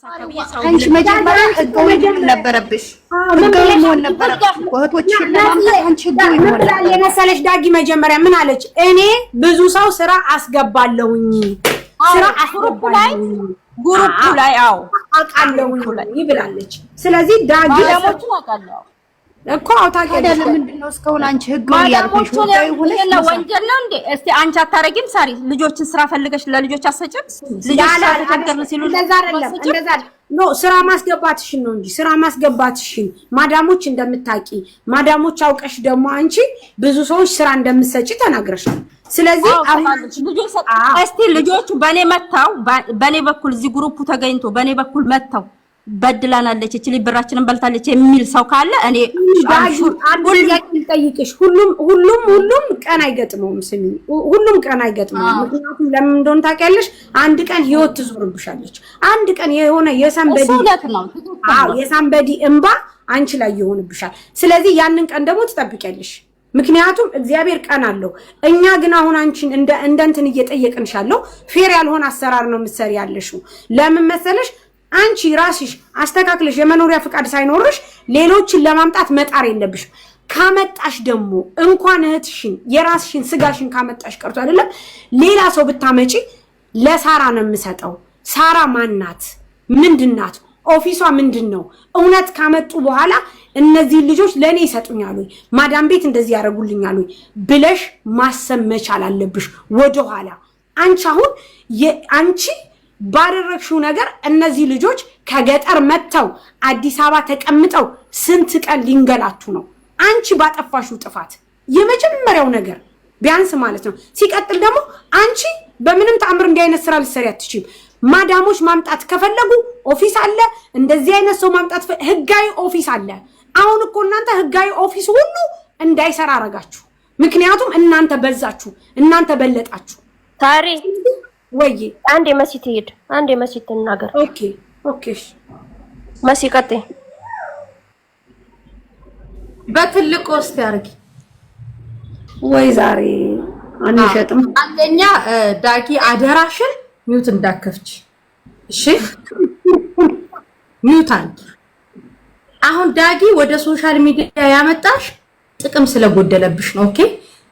አንቺ መጀመሪያ ህጋዊ ነበረብሽ ህጋዊ መሆን ነበረብሽ ወህቶችሽን ለማምጣት አንቺ ህጋዊ መሆን ነበረብሽ የመሰለሽ ዳጊ መጀመሪያ ምን አለች እኔ ብዙ ሰው ስራ አስገባለሁኝ ስራ አስገባለሁኝ ግሩፕ ላይ አቃለሁኝ ይብላለች ስለዚህ ዳጊ ደሞችን አቃለው እኮ አውታቀደለ ምንድነው እስካሁን አንቺ ህጋዊ ያልኩሽ ህጋዊ ሆነሽ ነው ወንጀል ነው እንዴ እስቲ አንቺ አታረጊም ሳሪ ልጆችን ስራ ፈልገሽ ለልጆች አሰጭም ልጆች ተቸገርን ሲሉ እንደዛ ኖ ስራ ማስገባትሽን ነው እንጂ ስራ ማስገባትሽን ማዳሞች እንደምታቂ ማዳሞች አውቀሽ ደግሞ አንቺ ብዙ ሰዎች ስራ እንደምትሰጪ ተናግረሻል ስለዚህ እስቲ ልጆቹ በኔ በኩል እዚህ ግሩፑ ተገኝቶ በኔ በኩል መጣው በድላናለች እቺ ብራችንን በልታለች የሚል ሰው ካለ እኔ ጠይቅሽ ሁሉም ቀን አይገጥመውም ስሚ ሁሉም ቀን አይገጥመውም ምክንያቱም ለምን እንደሆነ ታውቂያለሽ አንድ ቀን ህይወት ትዞርብሻለች አንድ ቀን የሆነ የሳምበዲ እንባ አንቺ ላይ ይሆንብሻል ስለዚህ ያንን ቀን ደግሞ ትጠብቂያለሽ ምክንያቱም እግዚአብሔር ቀን አለው እኛ ግን አሁን አንቺን እንደንትን እየጠየቅንሻለው ፌር ያልሆነ አሰራር ነው ምሰሪ ያለሽው ለምን መሰለሽ አንቺ ራስሽ አስተካክለሽ የመኖሪያ ፍቃድ ሳይኖርሽ ሌሎችን ለማምጣት መጣር የለብሽ ካመጣሽ ደግሞ እንኳን እህትሽን የራስሽን ስጋሽን ካመጣሽ ቀርቶ አይደለም ሌላ ሰው ብታመጪ ለሳራ ነው የምሰጠው ሳራ ማናት ምንድናት ኦፊሷ ምንድነው እውነት ካመጡ በኋላ እነዚህ ልጆች ለኔ ይሰጡኛል ወይ ማዳም ቤት እንደዚህ ያረጉልኛል ወይ ብለሽ ማሰብ መቻል አለብሽ ወደ ኋላ አንቺ አሁን አንቺ ባደረግሽው ነገር እነዚህ ልጆች ከገጠር መተው አዲስ አበባ ተቀምጠው ስንት ቀን ሊንገላቱ ነው አንቺ ባጠፋሽው ጥፋት የመጀመሪያው ነገር ቢያንስ ማለት ነው ሲቀጥል ደግሞ አንቺ በምንም ተአምር እንዲህ አይነት ስራ ልትሰሪ አትችይም ማዳሞች ማምጣት ከፈለጉ ኦፊስ አለ እንደዚህ አይነት ሰው ማምጣት ህጋዊ ኦፊስ አለ አሁን እኮ እናንተ ህጋዊ ኦፊስ ሁሉ እንዳይሰራ አረጋችሁ ምክንያቱም እናንተ በዛችሁ እናንተ በለጣችሁ ታሪ ወይ አንዴ መስይት ሄድ አንዴ መስይት ተናገር ኦኬ መስይ ቀጥይ በትልቁ ውስጥ ያርጊ ወይ ዛሬ አንሸጥም አንደኛ ዳጊ አደራሽን ሚውት እንዳከፍች እሺ ሚውት አንቺ አሁን ዳጊ ወደ ሶሻል ሚዲያ ያመጣሽ ጥቅም ስለጎደለብሽ ነው ኦኬ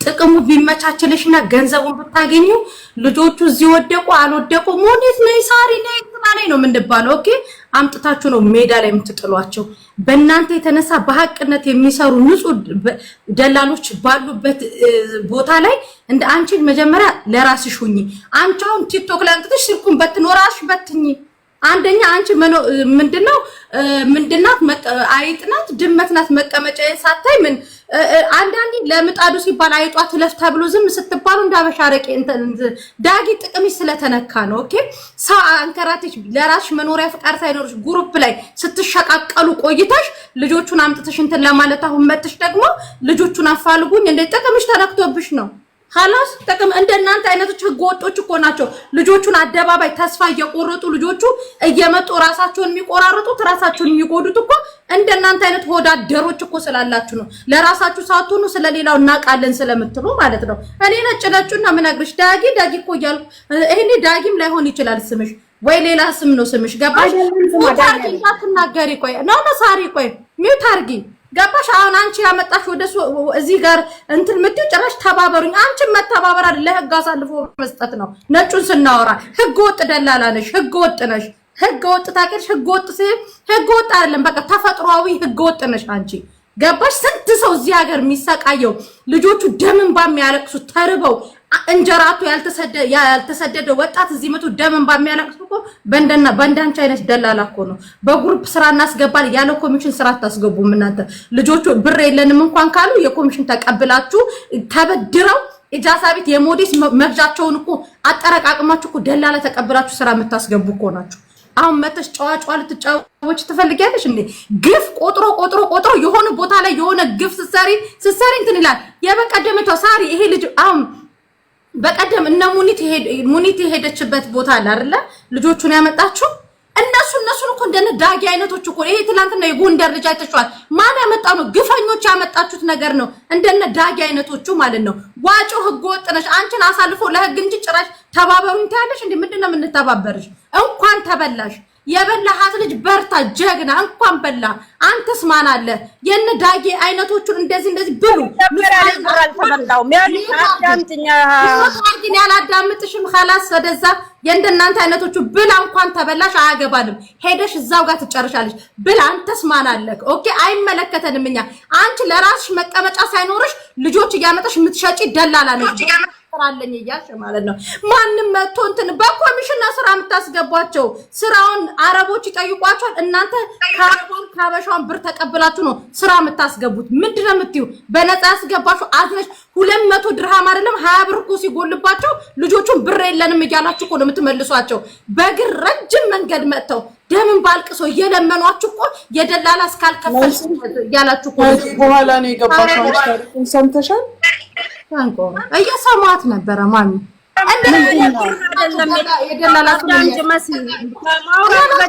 ጥቅሙ ቢመቻችልሽና ገንዘቡን ብታገኙ ልጆቹ እዚህ ወደቁ አልወደቁ ሞዴት ነይ ሳሪ ነይ ተባለ ነው ምንድባለው ኦኬ አምጥታችሁ ነው ሜዳ ላይ የምትጥሏቸው በእናንተ የተነሳ በሐቅነት የሚሰሩ ንጹህ ደላሎች ባሉበት ቦታ ላይ እንደ አንቺ መጀመሪያ ለራስሽ ሁኚ አንቺውን ቲክቶክ ላይ አንተሽ ስልኩን በትኖራሽ በትኝ አንደኛ አንቺ ምንድናት አይጥናት ድመትናት መቀመጫ ሳታይ ምን አንዳንዴ ለምጣዱ ሲባል አይጧ ትለፍ ተብሎ ዝም ስትባሉ እንዳበሻረቄ ዳጊ ጥቅምሽ ስለተነካ ነው ኦኬ ሰው አንከራትሽ ለራስሽ መኖሪያ ፍቃድ ሳይኖርሽ ግሩፕ ላይ ስትሸቃቀሉ ቆይተሽ ልጆቹን አምጥተሽ እንትን ለማለት አሁን መጥተሽ ደግሞ ልጆቹን አፋልጉኝ እንደ ጥቅምሽ ተነክቶብሽ ነው خلاص ተቀም እንደናንተ አይነቶች ህገወጦች እኮ ናቸው ልጆቹን አደባባይ ተስፋ እየቆረጡ ልጆቹ እየመጡ ራሳቸውን የሚቆራረጡት ራሳቸውን የሚጎዱት እኮ እንደናንተ አይነት ሆዳደሮች እኮ ስላላችሁ ነው ለራሳችሁ ሳትሆኑ ስለሌላው እናቃለን ስለምትሉ ማለት ነው እኔ ነጭና ምናግርሽ ዳጊ እኮ ይያል እኔ ዳጊም ላይሆን ይችላል ስምሽ ወይ ሌላ ስም ነው ስምሽ ገባሽ ታርጊ ታናገሪ ቆይ ነው ሳሪ ቆይ ሚውት አርጊ ገባሽ አሁን አንቺ ያመጣሽ ወደ እዚህ ጋር እንትን ምትጭ ጭራሽ ተባበሩኝ አንቺ መተባበር አይደል ለህግ አሳልፎ መስጠት ነው ነጩን ስናወራ ህግ ወጥ ደላላ ነሽ ህግ ወጥ ነሽ ህግ ወጥ ታቀርሽ ህግ ወጥ አይደለም በቃ ተፈጥሯዊ ህግ ወጥ ነሽ አንቺ ገባሽ ስንት ሰው እዚህ ሀገር የሚሰቃየው ልጆቹ ደምን ባሚያለቅሱ ተርበው እንጀራቱ ያልተሰደደ ወጣት እዚህ መቶ ደምን ባሚያለቅሱ እኮ በእንዳንቺ አይነት ደላላ እኮ ነው በግሩፕ ስራ እናስገባል ያለ ኮሚሽን ስራ ታስገቡም እናንተ ልጆቹ ብር የለንም እንኳን ካሉ የኮሚሽን ተቀብላችሁ ተበድረው ኢጃዛ ቤት የሞዴስ መግዛቸውን እኮ አጠረቃቅማችሁ እኮ ደላላ ተቀብላችሁ ስራ የምታስገቡ እኮ ናችሁ አሁን መተሽ ጫዋጫዋ ልትጫወች ትፈልጊያለሽ እንዴ ግፍ ቆጥሮ የሆነ ቦታ ላይ የሆነ ግፍ ስትሰሪ እንትን ይላል የበቀደመቷ ሳሪ ይሄ ልጅ አሁን በቀደም እነ ሙኒት ሄደችበት ቦታ አለ አይደለ ልጆቹን ያመጣችሁ እነሱን እኮ እንደነ ዳጊ አይነቶች እኮ ይሄ ትላንትና የጎንደር ልጅ አይተሽዋል ማን ያመጣው ነው ግፈኞች ያመጣችሁት ነገር ነው እንደነ ዳጊ አይነቶቹ ማለት ነው ዋጮ ህግ ወጥ ነሽ አንቺን አሳልፎ ለህግ እንጂ ጭራሽ ተባበሩኝ ታያለሽ እንዴ? ምንድነው የምንተባበርሽ? እንኳን ተበላሽ የበላሃት ልጅ በርታ ጀግና እንኳን በላ። አንተስ ማን አለ? የነ ዳጌ አይነቶቹን እንደዚህ ብሉ። ያላዳምጥሽም خلاص ወደዛ የእንደናንተ አይነቶቹ ብላ እንኳን ተበላሽ አያገባንም። ሄደሽ እዛው ጋር ትጨርሻለሽ። ብላ አንተስ ማን አለ? ኦኬ አይመለከተንም እኛ። አንቺ ለራስሽ መቀመጫ ሳይኖርሽ ልጆች እያመጣሽ የምትሸጪ ደላላ ነሽ። አለኝ እያልሽ ማለት ነው። ማንም መጥቶ እንትን በኮሚሽን ስራ የምታስገቧቸው ስራውን አረቦች ይጠይቋቸዋል። እናንተ ካበሻውን ብር ተቀብላችሁ ነው ስራ የምታስገቡት። ምንድነው የምትዩ? በነፃ ያስገባችሁ አዝነሽ 200 ድርሃም አይደለም 20 ብር እኮ ሲጎልባቸው ልጆቹን ብር የለንም እያላችሁ እኮ ነው የምትመልሷቸው። በግር ረጅም መንገድ መጥተው ደምን ባልቅሶ እየለመኗችሁ እኮ የደላላ እስካልከፈልሽ እያላችሁ እኮ በኋላ ነው የገባሽው። ታሪኩን ሰምተሻል? ታንቆ እየሰማት ነበረ ማሚ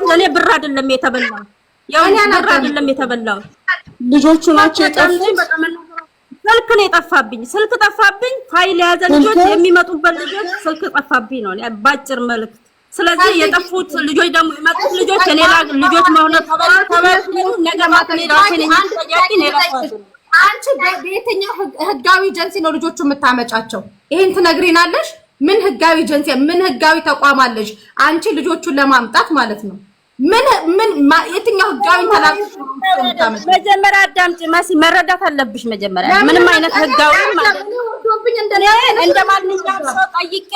እኔ ብር አይደለም የተበላው፣ ብር አይደለም የተበላው። ልጆቹ ናቸው የጠፉት። ስልክ ነው የጠፋብኝ። ስልክ ጠፋብኝ። ፋይል የያዘ ልጆች የሚመጡበት ልጆች ስልክ ጠፋብኝ ነው ባጭር መልእክት። ስለዚህ የጠፉት ልጆች ደግሞ የመጡት ልጆች የሌላ ልጆች መሆኑ ተበላው ነገር ማለት ነው። አንቺ በየትኛው ህጋዊ ኤጀንሲ ነው ልጆቹ የምታመጫቸው? ይሄን ትነግሪናለሽ? ምን ህጋዊ ኤጀንሲ ምን ህጋዊ ተቋም አለሽ አንቺ ልጆቹን ለማምጣት ማለት ነው? ምን የትኛው ህጋዊ ተላልፈሽ ነው የምታመጪው? መጀመሪያ አዳምጪ ማሲ፣ መረዳት አለብሽ መጀመሪያ። ምንም አይነት ህጋዊ ማለት ነው እንደማንኛውም ሰው ጠይቄ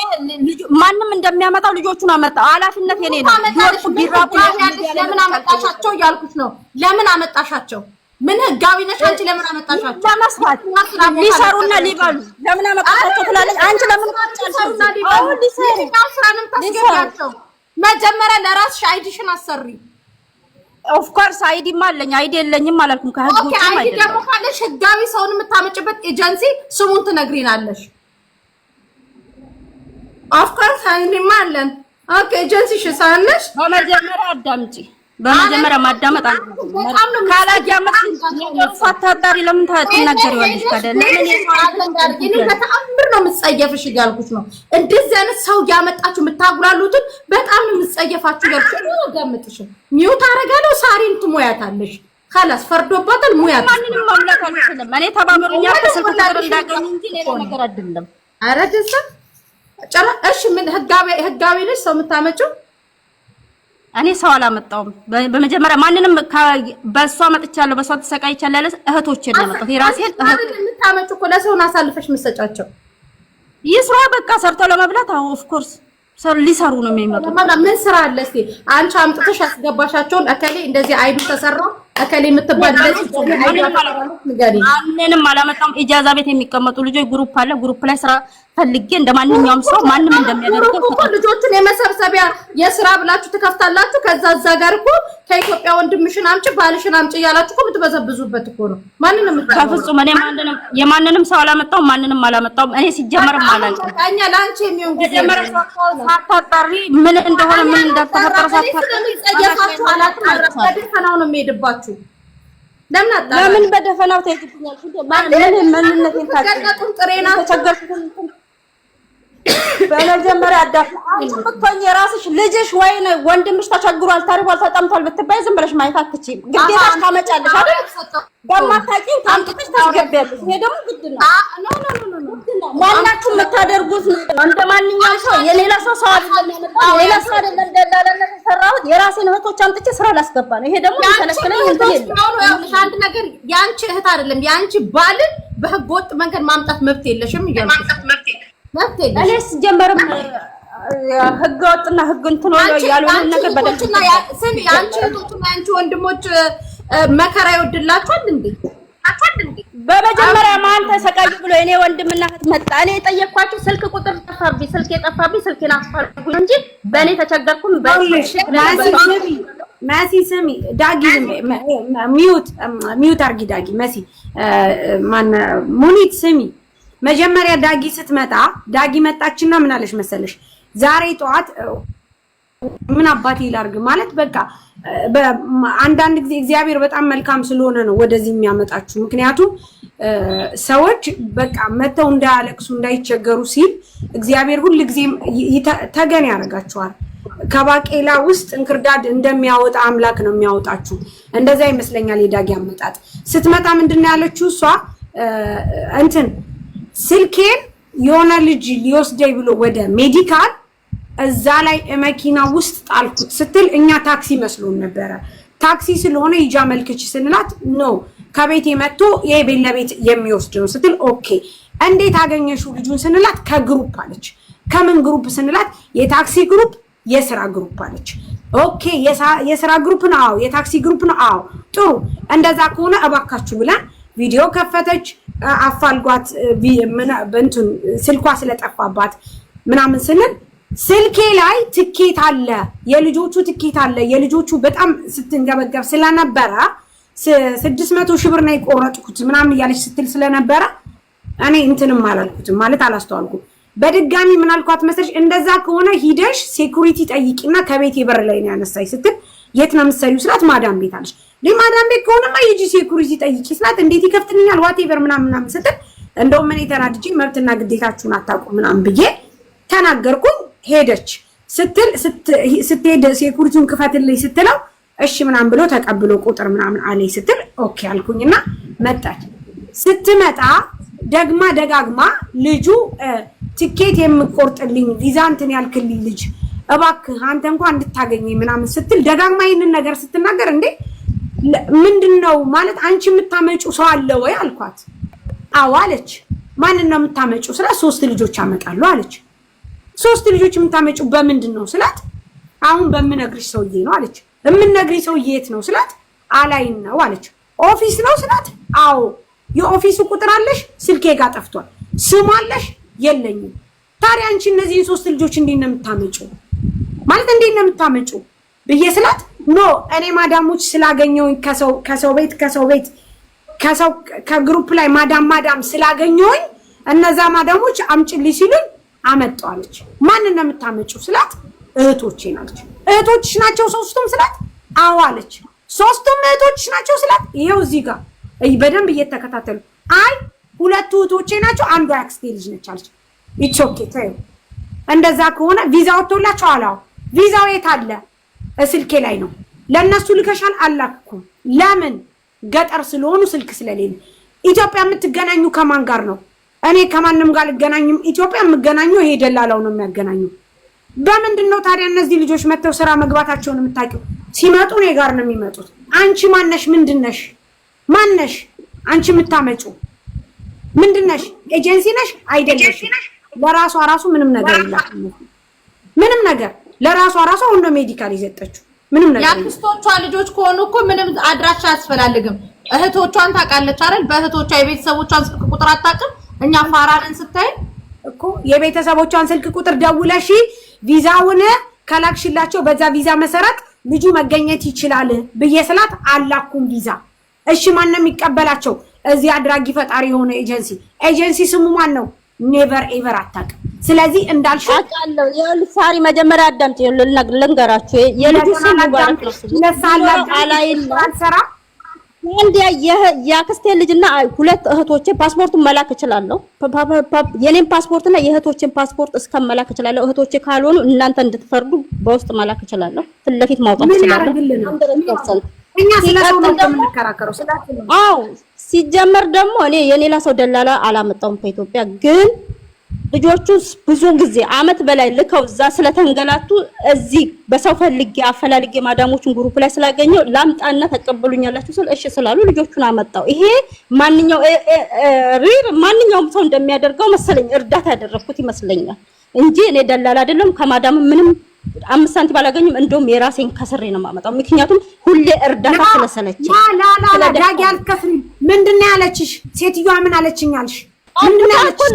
ማንም እንደሚያመጣው ልጆቹን አመጣው። ኃላፊነት የኔ ነው። ዶርኩ ቢራቡ ለምን አመጣሻቸው እያልኩሽ ነው። ለምን አመጣሻቸው? ምን ህጋዊ ነሽ አንቺ? ለምን አመጣሻቸው? ለመስራት ሊሰሩና ሊበሉ ለምን አመጣሻቸው ትላለች አንቺ? ለምን ሊሰሩና ሊበሉ ሊሰሩ ስራንም ታስገባቸው። መጀመሪያ ለራስሽ አይዲሽን አሰሪ። ኦፍ ኮርስ አይዲማ አለኝ። አይዲ የለኝም አላልኩም። ከህግ ውጪ ማለት ነው። አይዲ ደግሞ ካለሽ ህጋዊ ሰውን የምታመጭበት ኤጀንሲ ስሙን ትነግሪናለሽ። ኦፍ ኮርስ አይዲማ አለን። ኦኬ ኤጀንሲሽ ሳነሽ በመጀመሪያ አዳምጪ። በመጀመሪያ ማዳመጥ አለብን። ካላዳመጥሽ አታጣሪ ለምን ትናገሪዋለሽ? ታዲያ ለምን በተአምር ነው የምትጸየፍሽ እያልኩሽ ነው። እንደዚህ አይነት ሰው ያመጣችሁ የምታጉላሉትን በጣም ነው የምትጸየፋችሁ እያልኩሽ ነው። አዳምጥሽ ሚውት አደርጋለሁ። ሳሪን ትሞያታለሽ። خلاص ፈርዶባታል። ሙያት ማንንም መብላት አልችልም። እኔ ተባበሩኛ በስልክ ቁጥር እንዳገኝ እንጂ ሌላ ነገር አይደለም። ኧረ ደስ ጨራ እሺ ምን ህጋዊ ነሽ ሰው የምታመጪው? እኔ ሰው አላመጣውም። በመጀመሪያ ማንንም በሷ መጥቻለሁ በሷ ተሰቃይቻለሁ ያለ እህቶቼን ነው መጣው። የራሴን እህት የምታመጪው እኮ ለሰውን አሳልፈሽ መስጫቸው ይስራ በቃ ሰርተው ለመብላት። አዎ ኦፍ ኮርስ ሊሰሩ ነው የሚመጡት። ምን ስራ አለ እስቲ አንቺ አምጥተሽ አስገባሻቸውን እከሌ እንደዚህ አይዱ ተሰራ እከሌ የምትባል ለዚህ ማንንም አላመጣም። ኢጃዛ ቤት የሚቀመጡ ልጆች ግሩፕ አለ። ግሩፕ ላይ ስራ ፈልጌ እንደማንኛውም ሰው ማንንም እንደሚያደርገው ልጆቹን የመሰብሰቢያ የስራ ብላችሁ ትከፍታላችሁ። ከዛ እዛ ጋር እኮ ከኢትዮጵያ ወንድምሽን አምጪ ባልሽን አምጪ እያላችሁ እኮ የምትበዘብዙበት እኮ ነው። ማንንም ከፍጹም እኔ የማንንም ሰው አላመጣውም። ማንንም አላመጣውም። እኔ ሲጀመርም አላውቅም። እኛ ላንቺ የሚሆን ጊዜ ሳታጣሪ ምን እንደሆነ ምን እንደተፈጠረ ሳታጣሪ አላውቅም። በደፈናው ነው የሚሄድባችሁ። ለምን በደፈናው ተይዝኛል? ምን ታውቂያለሽ? ጥሬና ተቸገርኩኝ። በመጀመሪያ አንቺ ብትሆኚ የራስሽ ልጅሽ ወይ ወንድምሽ ተቸግሯል፣ ተርቧል፣ ተጠምቷል ብትባይ ዝም ብለሽ ማየት አትችይም። ግዴታሽ ታመጫለሽ አይደል? በማታውቂው ታምጥተሽ ታስገቢያለሽ። ይሄ ደግሞ ግድ ነው። ማናችሁ የምታደርጉት እንደማንኛውም ሰው የሌላ ሰው አይደለም ያመጣው። ሌላ ሰው አይደለም ደላላነት የሰራሁት የራሴን እህቶች አምጥቼ ስራ ላስገባ ነው። ይሄ ደግሞ ተለከለኝ እንትን የለም። አንድ ነገር ያንቺ እህት አይደለም ያንቺ ባልን በህገ ወጥ መንገድ ማምጣት መብት የለሽም እያልኩ መብት የለሽም። እኔስ ጀመርም ህገ ወጥና ህግ እንትን ነው ያልሆነ ነገር በደንብ ስሚ ያንቺ እህቶችና ያንቺ ወንድሞች መከራ ይወድላችኋል እንዴ? በመጀመሪያ ማን ተሰቃይ ብሎ እኔ ወንድምና እህት መጣ። እኔ የጠየኳቸው ስልክ ቁጥር ጠፋብኝ፣ ስልክ የጠፋብኝ ስልኬን አስፈልጉኝ እንጂ በእኔ ተቸገርኩም። መሲ ስሚ ዳጊ ሚውት አርጊ ዳጊ መሲ ማን ሙኒት ስሚ መጀመሪያ ዳጊ ስትመጣ ዳጊ መጣችና ምን አለሽ መሰለሽ ዛሬ ጠዋት ምን አባቴ ላርግ ማለት በቃ አንዳንድ ጊዜ እግዚአብሔር በጣም መልካም ስለሆነ ነው ወደዚህ የሚያመጣችሁ። ምክንያቱም ሰዎች በቃ መተው እንዳያለቅሱ እንዳይቸገሩ ሲል እግዚአብሔር ሁሉ ጊዜም ተገን ያደርጋቸዋል። ከባቄላ ውስጥ እንክርዳድ እንደሚያወጣ አምላክ ነው የሚያወጣችሁ። እንደዛ ይመስለኛል የዳጊ አመጣጥ። ስትመጣ ምንድነው ያለችው እሷ እንትን ስልኬን የሆነ ልጅ ሊወስደኝ ብሎ ወደ ሜዲካል እዛ ላይ መኪና ውስጥ ጣልኩት ስትል እኛ ታክሲ መስሎን ነበረ። ታክሲ ስለሆነ ይጃ መልክች ስንላት ኖ ከቤት መጥቶ ይሄ ቤት ለቤት የሚወስድ ነው ስትል ኦኬ እንዴት አገኘሽው ልጁን ስንላት ከግሩፕ አለች። ከምን ግሩፕ ስንላት የታክሲ ግሩፕ የስራ ግሩፕ አለች። ኦኬ የስራ ግሩፕ ነው። አዎ የታክሲ ግሩፕ ነው። አዎ ጥሩ እንደዛ ከሆነ እባካችሁ ብለን ቪዲዮ ከፈተች። አፋልጓት በእንትን ስልኳ ስለጠፋባት ምናምን ስንል ስልኬ ላይ ትኬት አለ፣ የልጆቹ ትኬት አለ። የልጆቹ በጣም ስትንገበገብ ስለነበረ 600 ሺህ ብር ነው የቆረጥኩት ምናምን እያለች ስትል ስለነበረ እኔ እንትንም አላልኩትም ማለት አላስተዋልኩም። በድጋሚ ምን አልኳት መሰለሽ እንደዛ ከሆነ ሂደሽ ሴኩሪቲ ጠይቂና ከቤት በር ላይ ነው ያነሳይ ስትል የት ነው የምትሰሪው ስላት ማዳም ቤት አለች። ማዳም ቤት ከሆነማ ሂጂ ሴኩሪቲ ጠይቂ ስላት እንዴት ይከፍትልኛል ዋቴቨር ምናምን ስትል እንደውም እኔ ተናድጄ መብትና ግዴታችሁን አታውቁም ምናምን ብዬ ተናገርኩኝ። ሄደች ስትሄድ ሴኩሪቲውን ክፈትልኝ ስትለው እሺ ምናምን ብሎ ተቀብሎ ቁጥር ምናምን አለኝ ስትል ኦኬ አልኩኝና መጣች። ስትመጣ ደግማ ደጋግማ ልጁ ትኬት የምቆርጥልኝ ቪዛ እንትን ያልክልኝ ልጅ እባክህ አንተ እንኳን እንድታገኘኝ ምናምን ስትል ደጋግማ ይሄንን ነገር ስትናገር እንዴ ምንድነው ማለት አንቺ የምታመጪው ሰው አለ ወይ አልኳት። አዎ አለች። ማንን ነው የምታመጪው ስላት 3 ልጆች አመጣለሁ አለች። 3 ልጆች የምታመጪው በምንድን ነው ስላት አሁን በምነግርሽ ሰውዬ ነው አለች። የምነግርሽ ሰውዬ የት ነው ስላት አላይን ነው አለች። ኦፊስ ነው ስላት አዎ የኦፊሱ ቁጥር አለሽ ስልኬ ጋር ጠፍቷል። ስም አለሽ የለኝም። ታዲያ አንቺ እነዚህን 3 ልጆች እንዴት ነው የምታመጪው ማለት እንዴት ነው የምታመጪው ብዬ ስላት ኖ እኔ ማዳሞች ስላገኘሁኝ ከሰው ቤት ከግሩፕ ላይ ማዳም ስላገኘሁኝ እነዛ ማዳሞች አምጪልኝ ሲሉኝ አመጣዋለች። ማን ነው የምታመጪው ስላት እህቶቼ ናቸው። እህቶችሽ ናቸው 3ቱም ስላት አዎ አለች። 3ቱም እህቶችሽ ናቸው ስላት ይሄው እዚህ ጋር በደንብ እየተከታተሉ አይ 2 እህቶቼ ናቸው አንዷ ያክስቴ ልጅ ነች አለች። ኢትስ ኦኬ ታዩ እንደዛ ከሆነ ቪዛ ወጥቶላቸው አላው ቪዛው የት አለ ስልኬ ላይ ነው። ለነሱ ልከሻል አላኩም። ለምን ገጠር ስለሆኑ ስልክ ስለሌለ። ኢትዮጵያ የምትገናኙ ከማን ጋር ነው? እኔ ከማንንም ጋር ልገናኝም። ኢትዮጵያ የምገናኘው ይሄ ደላላው ነው የሚያገናኘው። በምንድነው ታዲያ እነዚህ ልጆች መተው ስራ መግባታቸውን የምታውቂው? ሲመጡ እኔ ጋር ነው የሚመጡት። አንቺ ማነሽ? ምንድነሽ? ማነሽ? አንቺ የምታመጪው ምንድነሽ? ኤጀንሲ ነሽ አይደለሽ? ለራሷ ራሱ ምንም ነገር የላትም። ምንም ነገር ለራሷ ራሱ አሁን ነው ሜዲካል ይዘጠችው። ምንም ነገር ያክስቶቿ ልጆች ከሆኑ እኮ ምንም አድራሻ አያስፈልግም። እህቶቿን ታውቃለች አይደል? በእህቶቿ የቤተሰቦቿን ስልክ ቁጥር አታውቅም? እኛ ፋራልን ስታይ እኮ የቤተሰቦቿን ስልክ ቁጥር ደውለሽ ቪዛውን ከላክሽላቸው በዛ ቪዛ መሰረት ልጁ መገኘት ይችላል ብዬ ስላት አላኩም ቪዛ። እሺ ማን ነው የሚቀበላቸው? እዚህ አድራጊ ፈጣሪ የሆነ ኤጀንሲ ስሙ ማን ነው? ኔቨር ኤቨር አታውቅም። ስለዚህ እንዳልሽው አቃለው የልሳሪ መጀመሪያ አዳምጪ ልንገራችሁ የልጁ ስም ሙባረክ ነው። አንድ የአክስቴ ልጅና 2 እህቶቼ ፓስፖርቱን መላክ እችላለሁ። የኔን ፓስፖርትና የእህቶቼን ፓስፖርት እስከመላክ እችላለሁ። እህቶቼ ካልሆኑ እናንተ እንድትፈርዱ በውስጥ መላክ እችላለሁ። ፊት ለፊት ማውጣት እችላለሁ። እኛ ስለሰው ነው የምንከራከረው ስላችሁ። አዎ ሲጀመር ደግሞ እኔ የሌላ ሰው ደላላ አላመጣውም ከኢትዮጵያ። ግን ልጆቹ ብዙ ጊዜ አመት በላይ ልከው እዛ ስለተንገላቱ እዚህ በሰው ፈልጌ አፈላልጌ ማዳሞቹን ግሩፕ ላይ ስላገኘው ላምጣና ተቀበሉኛላችሁ ስል እሺ ስላሉ ልጆቹን አመጣው። ይሄ ማንኛውም ሰው እንደሚያደርገው መሰለኝ እርዳታ ያደረኩት ይመስለኛል እንጂ እኔ ደላላ አይደለም። ከማዳም ምንም 5 ሳንቲም ባላገኝም እንደውም የራሴን ከስሬ ነው የማመጣው። ምክንያቱም ሁሌ እርዳታ ስለሰለች ላ ዳጊ አልከፍልም። ምንድነው ያለችሽ ሴትዮዋ? ምን አለችኝ አልሽ? ምንድነው ያለችሽ?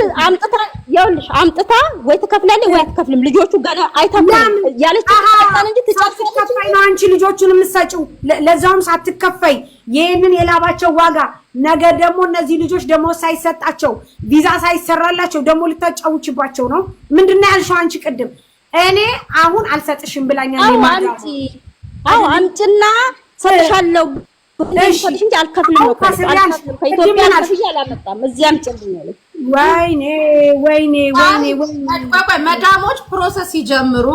አምጥታ ወይ ትከፍላለች ወይ አትከፍልም። ልጆቹ ገና አይተምም ያለች ታጣን እንጂ ትጨርሰኝ ነው አንቺ ልጆቹን የምትሰጪው ለዛውም ሳትከፈይ ይሄንን የላባቸው ዋጋ። ነገ ደግሞ እነዚህ ልጆች ደግሞ ሳይሰጣቸው ቪዛ ሳይሰራላቸው ደግሞ ልታጫውችባቸው ነው። ምንድነው ያልሽው አንቺ ቅድም? እኔ አሁን አልሰጥሽም ብላኛል። አዎ አምጪና ሰጥሻለሁ እንጂ አልከፍልም ነው ከኢትዮጵያ አልከፍል አላመጣም እዚህ አምጪልኝ አለች። ወይኔ መዳሞች ፕሮሰስ ሲጀምሩ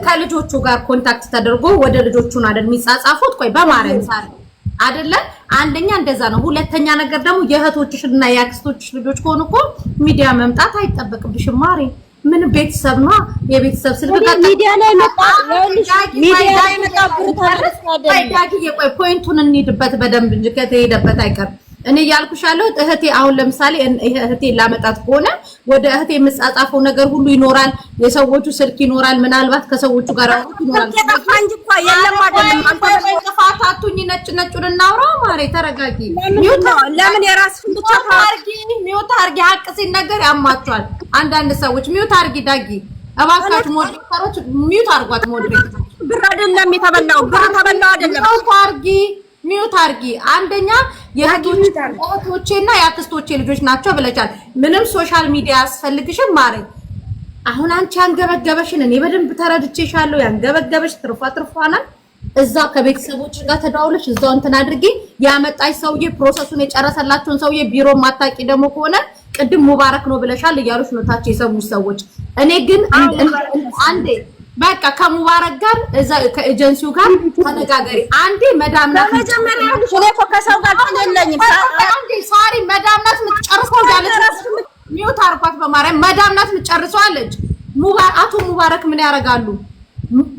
ከልጆቹ ጋር ኮንታክት ተደርጎ ወደ ልጆቹን አይደል የሚጻጻፉት? ቆይ በማረም ሳር አይደለ? አንደኛ እንደዛ ነው። ሁለተኛ ነገር ደግሞ የእህቶችሽና የአክስቶችሽ ልጆች ከሆኑ እኮ ሚዲያ መምጣት አይጠበቅብሽም ማሬ። ምን ቤተሰብ ነው የቤተሰብ ስልክ ሚዲያ ላይ መጣ ሚዲያ ላይ መጣ ብሩታለስ አይደል? ቆይ ፖይንቱን እንሂድበት በደንብ እንጂ ከተሄደበት አይቀርም። እኔ ያልኩሽ ያለው እህቴ አሁን ለምሳሌ እህቴ ላመጣት ከሆነ ወደ እህቴ የምጻጻፈው ነገር ሁሉ ይኖራል። የሰዎቹ ስልክ ይኖራል። ምናልባት ከሰዎቹ ጋር ይኖራል። ተጠፋንጂ እኮ የለም አይደለም። አንተ ተፋታቱኝ ነጭ እናውራ ማሬ ተረጋጊ። ለምን የራስሽን ብቻ ታርጊ ሚውት አርጊ። ሀቅ ሲነገር ያማቸዋል አንዳንድ ሰዎች። ሚውት አርጊ ዳጊ እባካችሁ ሞዴሬተሮች ሚውት አርጓት። ሞዴሬተሮች ብር አይደለም የተበላው ብር ተበላው አይደለም። ሚውት አርጊ። አንደኛ የእህቶቼና የአክስቶቼ ልጆች ናቸው ብለሻል። ምንም ሶሻል ሚዲያ ያስፈልግሽም ማሬ። አሁን አንቺ ያንገበገበሽን እኔ በደንብ ተረድቼሻለሁ። ያንገበገበሽ ትርፋናል። እዛው ከቤተሰቦች ጋር ተዳውለሽ እዛው እንትን አድርጊ። ያመጣሽ ሰውዬ ፕሮሰሱን የጨረሰላችሁን ሰውዬ ቢሮ ማታቂ ደግሞ ከሆነ ቅድም ሙባረክ ነው ብለሻል እያሉሽ ነው ታች የሰሙሽ ሰዎች። እኔ ግን አንዴ በቃ ከሙባረክ ጋር እዛ ከኤጀንሲው ጋር ተነጋገሪ። አንዴ መዳም ናት መጀመሪያ እኔ ከሰው ጋር ተለለኝም። አንዴ ሳሪ መዳም ናት የምትጨርሰው ያለች ሚውት አርጓት በማርያም። መዳም ናት የምትጨርሰው አለች። አቶ ሙባረክ ምን ያረጋሉ?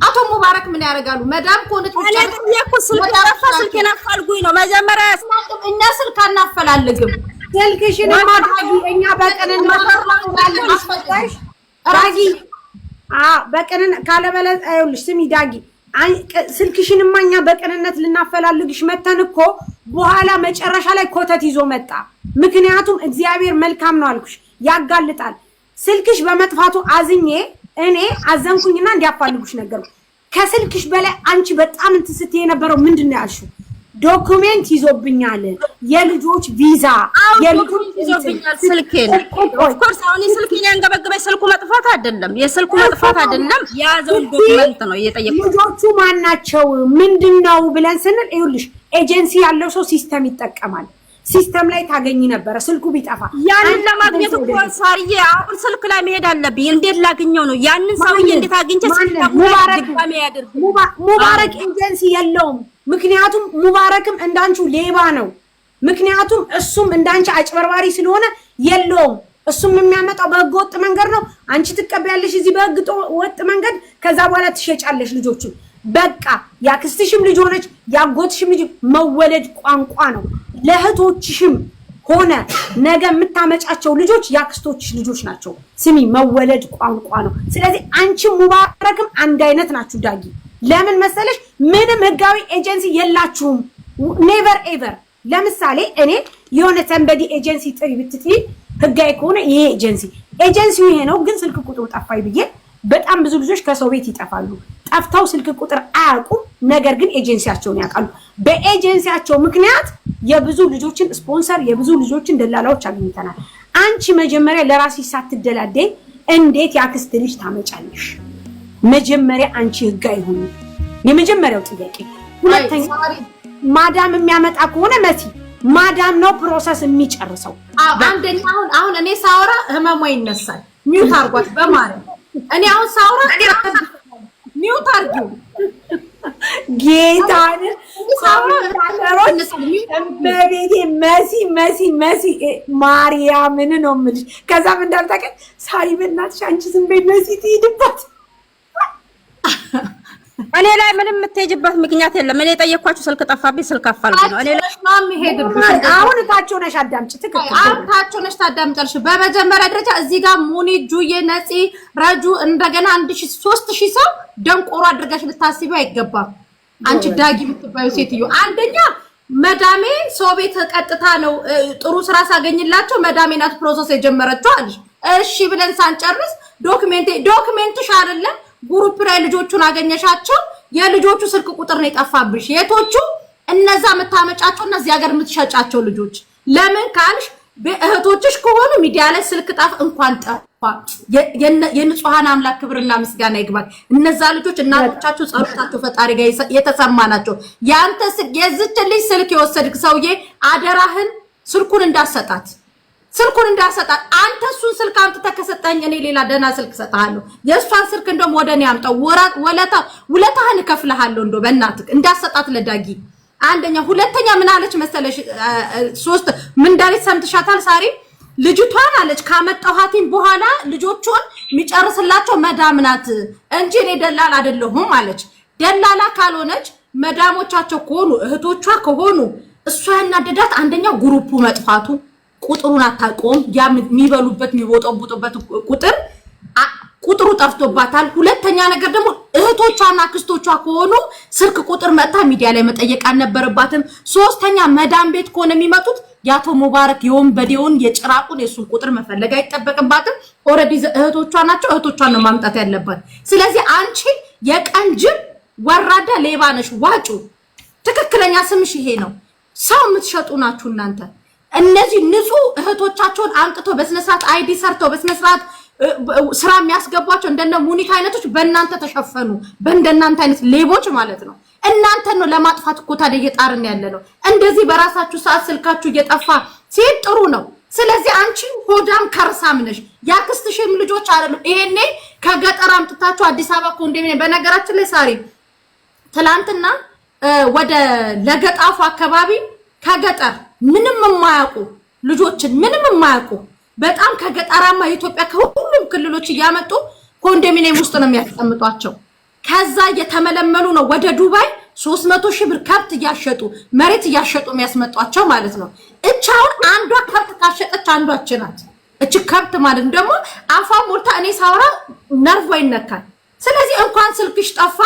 አቶ ሙባረክ ምን ያረጋሉ? መዳም ኮንት እኔ እኮ ስልክ አፈልጉኝ ነው መጀመሪያ። እኛ ስልክ አናፈላልግም። ስልክሽን ማድረጊ እኛ በቀንን ማድረግ አስፈላጊ ራጊ በቀንን ካለበለ አይውልሽ። ስሚ ዳጊ ስልክሽንማ እኛ በቀንነት ልናፈላልግሽ መተን እኮ በኋላ መጨረሻ ላይ ኮተት ይዞ መጣ። ምክንያቱም እግዚአብሔር መልካም ነው አልኩሽ፣ ያጋልጣል። ስልክሽ በመጥፋቱ አዝኜ እኔ አዘንኩኝና እንዲያፋልጉሽ ነገሩ። ከስልክሽ በላይ አንቺ በጣም እንትን ስትይ የነበረው ምንድነው ያልሽው? ዶክመንት ይዞብኛል፣ የልጆች ቪዛ የልጆች ይዞብኛል ስልኬን። ኦፍ ኮርስ አሁን ስልኬን ያንገበገበኝ ስልኩ መጥፋት አይደለም፣ የስልኩ መጥፋት አይደለም፣ የያዘውን ዶክመንት ነው እየጠየቅኩት። ልጆቹ ማናቸው ምንድነው ብለን ስንል ይኸውልሽ ኤጀንሲ ያለው ሰው ሲስተም ይጠቀማል። ሲስተም ላይ ታገኝ ነበር ስልኩ ቢጠፋ። ያንን ለማግኘት እኮ ሳርዬ አሁን ስልክ ላይ መሄድ አለብኝ። እንዴት ላግኘው ነው? ያንን ሰውዬ እንዴት አግኝቼ ሙባረክ ኤጀንሲ የለውም። ምክንያቱም ሙባረክም እንዳንቹ ሌባ ነው። ምክንያቱም እሱም እንዳንቺ አጭበርባሪ ስለሆነ የለውም። እሱም የሚያመጣው በህገ ወጥ መንገድ ነው። አንቺ ትቀበያለሽ እዚህ በህገ ወጥ መንገድ፣ ከዛ በኋላ ትሸጫለሽ ልጆቹን። በቃ ያክስትሽም ልጅ ሆነች ያጎትሽም ልጅ መወለድ ቋንቋ ነው። ለእህቶችሽም ሆነ ነገ የምታመጫቸው ልጆች ያክስቶችሽ ልጆች ናቸው። ስሚ መወለድ ቋንቋ ነው። ስለዚህ አንቺም ሙባረክም አንድ አይነት ናችሁ ዳጊ። ለምን መሰለሽ? ምንም ህጋዊ ኤጀንሲ የላችሁም። ኔቨር ኤቨር። ለምሳሌ እኔ የሆነ ሰንበዲ ኤጀንሲ ጥሪ ብትጥሪ ህጋዊ ከሆነ ይሄ ኤጀንሲው ይሄ ነው፣ ግን ስልክ ቁጥሩ ጠፋኝ ብዬ በጣም ብዙ ልጆች ከሰው ቤት ይጠፋሉ። ጠፍተው ስልክ ቁጥር አያውቁም፣ ነገር ግን ኤጀንሲያቸውን ያውቃሉ። በኤጀንሲያቸው ምክንያት የብዙ ልጆችን ስፖንሰር የብዙ ልጆችን ደላላዎች አግኝተናል። አንቺ መጀመሪያ ለራስሽ ሳትደላደይ እንዴት ያክስት ልጅ ታመጫለሽ? መጀመሪያ አንቺ ህጋዊ ሁኚ። የመጀመሪያው ጥያቄ። ሁለተኛ ማዳም የሚያመጣ ከሆነ መሲ ማዳም ነው ፕሮሰስ የሚጨርሰው። አንደኛ አሁን እኔ ሳወራ ህመሟ ይነሳል። ሚውት አርጓት በማርያም። እኔ አሁን ሳወራ ሚውት አርጊው ጌታን በቤቴ መሲ ማርያምን ነው የምልሽ። ከዛም እንዳልታውቂው ሳሪ በእናትሽ አንቺ ዝም በይ መሲ ትሄድባት። እኔ ላይ ምንም የምትሄጂበት ምክንያት የለም። እኔ የጠየኳችሁ ስልክ ጠፋብኝ፣ ስልክ አፋልጉ ነው። እኔ ላይ ነው የሚሄድብሽ። አሁን ታቸው ነሽ አዳምጪ። ትክክል አሁን ታቸው ነሽ ታዳምጫለሽ። በመጀመሪያ ደረጃ እዚህ ጋር ሙኒ ጁዬ ነፂ ረጁ እንደገና 3000 ሰው ደንቆሮ አድርጋሽ ልታስቢው አይገባም። አንቺ ዳጊ የምትባዩ ሴትዮ አንደኛ መዳሜ ሰው ቤት ቀጥታ ነው ጥሩ ስራ ሳገኝላቸው መዳሜ ናት ፕሮሰስ የጀመረችው አለሽ። እሺ ብለን ሳንጨርስ ዶክሜንትሽ አይደለም ግሩፕ ላይ ልጆቹን አገኘሻቸው። የልጆቹ ስልክ ቁጥር ነው የጠፋብሽ። የቶቹ እነዛ የምታመጫቸው እነዚህ ሀገር የምትሸጫቸው ልጆች ለምን ካልሽ እህቶችሽ ከሆኑ ሚዲያ ላይ ስልክ እንኳን የንጹሃን አምላክ ክብርና ምስጋና ይግባል። እነዛ ልጆች እናቶቻቸው ጸሎታቸው ፈጣሪ ጋር የተሰማ ናቸው። ያንተ የዝች ልጅ ስልክ የወሰድክ ሰውዬ አደራህን ስልኩን እንዳሰጣት አንተ እሱን ስልክ አምጥተህ ከሰጠኝ እኔ ሌላ ደህና ስልክ ሰጣለሁ። የእሷን ስልክ እንደውም ወደ እኔ አምጣው ውለታህን እከፍልሃለሁ። እንደው በእናትህ እንዳሰጣት ለዳጊ አንደኛ። ሁለተኛ ምን አለች መሰለሽ? ሶስት ምን እንዳለች ሰምተሻታል ሳሪ? ልጅቷን አለች ካመጣኋቲን በኋላ ልጆቹን የሚጨርስላቸው መዳም ናት እንጂ እኔ ደላላ አይደለሁም አለች። ደላላ ካልሆነች መዳሞቻቸው ከሆኑ እህቶቿ ከሆኑ እሷ ያናደዳት አንደኛ ግሩፑ መጥፋቱ፣ ቁጥሩን አታውቀውም። ያ የሚበሉበት የሚቦጠቡጡበት ቁጥሩ ጠፍቶባታል። ሁለተኛ ነገር ደግሞ እህቶቿና ክስቶቿ ከሆኑ ስልክ ቁጥር መጣ ሚዲያ ላይ መጠየቅ አልነበረባትም። ሶስተኛ መዳም ቤት ከሆነ የሚመጡት ያቶ ሙባረክ የወንበዴውን የጭራቁን የሱን ቁጥር መፈለግ አይጠበቅባትም። ኦሬዲ እህቶቿ ናቸው። እህቶቿን ነው ማምጣት ያለባት። ስለዚህ አንቺ የቀንጅብ ወራዳ ሌባ ነሽ። ዋጩ ትክክለኛ ስምሽ ይሄ ነው። ሰው የምትሸጡ ናችሁ እናንተ። እነዚህ ንጹህ እህቶቻቸውን አምጥቶ በስነ ስርዓት አይዲ ሰርተው በስነ ስርዓት ስራ የሚያስገቧቸው እንደነ ሙኒክ አይነቶች በእናንተ ተሸፈኑ። በእንደናንተ አይነት ሌቦች ማለት ነው። እናንተን ነው ለማጥፋት እኮ ታዲያ እየጣርን ያለ ነው። እንደዚህ በራሳችሁ ሰዓት ስልካችሁ እየጠፋ ሲሄድ ጥሩ ነው። ስለዚህ አንቺ ሆዳም ከርሳም ነሽ። ያክስትሽም ልጆች አይደሉም። ይሄኔ ከገጠር አምጥታችሁ አዲስ አበባ ኮንዶሚኒየም። በነገራችን ላይ ሳሪ ትላንትና ወደ ለገጣፉ አካባቢ ከገጠር ምንም የማያውቁ ልጆችን ምንም የማያውቁ በጣም ከገጠራማ ኢትዮጵያ ከሁሉም ክልሎች እያመጡ ኮንዶሚኒየም ውስጥ ነው የሚያስቀምጧቸው። ከዛ እየተመለመሉ ነው ወደ ዱባይ 300,000 ብር ከብት እያሸጡ መሬት እያሸጡ የሚያስመጧቸው ማለት ነው። እቻውን አንዷ ከብት ካሸጠች አንዷች ናት። እቺ ከብት ማለት ደግሞ አፋ ሞልታ እኔ ሳውራ ነርቭ ይነካል። ስለዚህ እንኳን ስልክሽ ጠፋ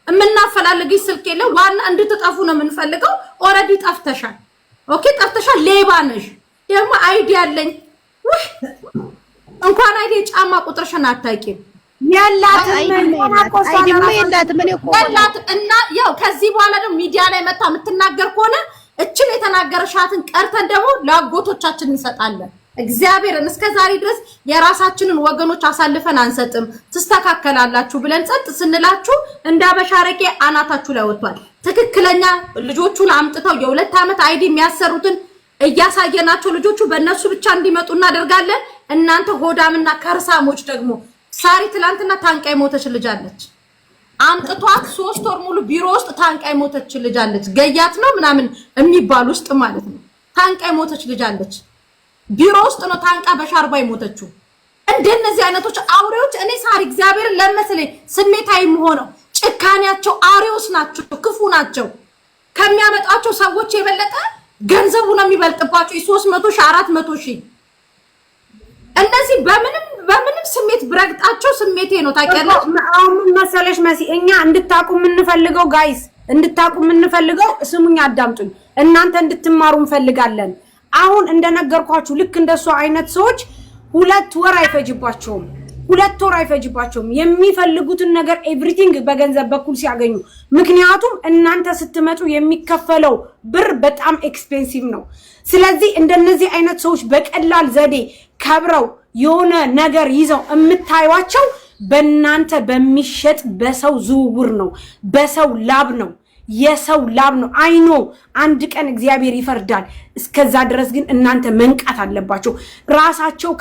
የምናፈላልግሽ ስልክ የለ። ዋና እንድትጠፉ ነው የምንፈልገው። ኦሬዲ ጠፍተሻል። ኦኬ ጠፍተሻል። ሌባ ነሽ። ደግሞ አይዲ አለኝ እንኳን አይዲ ጫማ ቁጥርሽን አታውቂም። ያላት እና ያው ከዚህ በኋላ ደግሞ ሚዲያ ላይ መጣ የምትናገር ከሆነ እችን የተናገረሻትን ቀርተን ደግሞ ለአጎቶቻችን እንሰጣለን። እግዚአብሔርን እስከዛሬ ድረስ የራሳችንን ወገኖች አሳልፈን አንሰጥም፣ ትስተካከላላችሁ ብለን ጸጥ ስንላችሁ እንዳበሻረቄ አናታችሁ ላይ ወጥቷል። ትክክለኛ ልጆቹን አምጥተው የ2 ዓመት አይዲ የሚያሰሩትን እያሳየናቸው ልጆቹ በእነሱ ብቻ እንዲመጡ እናደርጋለን። እናንተ ሆዳምና ከርሳሞች ደግሞ ሳሪ ትላንትና ታንቃይ ሞተች ልጅ አለች። አምጥቷት 3 ወር ሙሉ ቢሮ ውስጥ ታንቃይ ሞተች ልጅ አለች። ገያት ነው ምናምን የሚባል ውስጥ ማለት ነው። ታንቃይ ሞተች ልጅ አለች። ቢሮ ውስጥ ነው ታንቃ በሻርባ ሞተችው። እንደነዚህ አይነቶች አውሬዎች እኔ ሳሪ እግዚአብሔርን ለመስለኝ ስሜታዊ ሆነው ጭካኔያቸው አውሬዎች ናቸው፣ ክፉ ናቸው። ከሚያመጣቸው ሰዎች የበለጠ ገንዘቡ ነው የሚበልጥባቸው። 300,000 400,000 እነዚህ በምንም ስሜት ብረግጣቸው ስሜቴ ነው ታውቂያለሽ። አሁን መሰለሽ መሲ እኛ እንድታቁ የምንፈልገው ጋይስ እንድታቁ የምንፈልገው ስሙኝ፣ አዳምጡኝ። እናንተ እንድትማሩ እንፈልጋለን። አሁን እንደነገርኳችሁ ልክ እንደሱ አይነት ሰዎች 2 ወር አይፈጅባቸውም። 2 ወር አይፈጅባቸውም የሚፈልጉትን ነገር ኤቭሪቲንግ በገንዘብ በኩል ሲያገኙ። ምክንያቱም እናንተ ስትመጡ የሚከፈለው ብር በጣም ኤክስፔንሲቭ ነው። ስለዚህ እንደነዚህ አይነት ሰዎች በቀላል ዘዴ ከብረው የሆነ ነገር ይዘው የምታዩዋቸው በእናንተ በሚሸጥ በሰው ዝውውር ነው፣ በሰው ላብ ነው፣ የሰው ላብ ነው። አይኖ አንድ ቀን እግዚአብሔር ይፈርዳል። እስከዛ ድረስ ግን እናንተ መንቃት አለባቸው ራሳቸው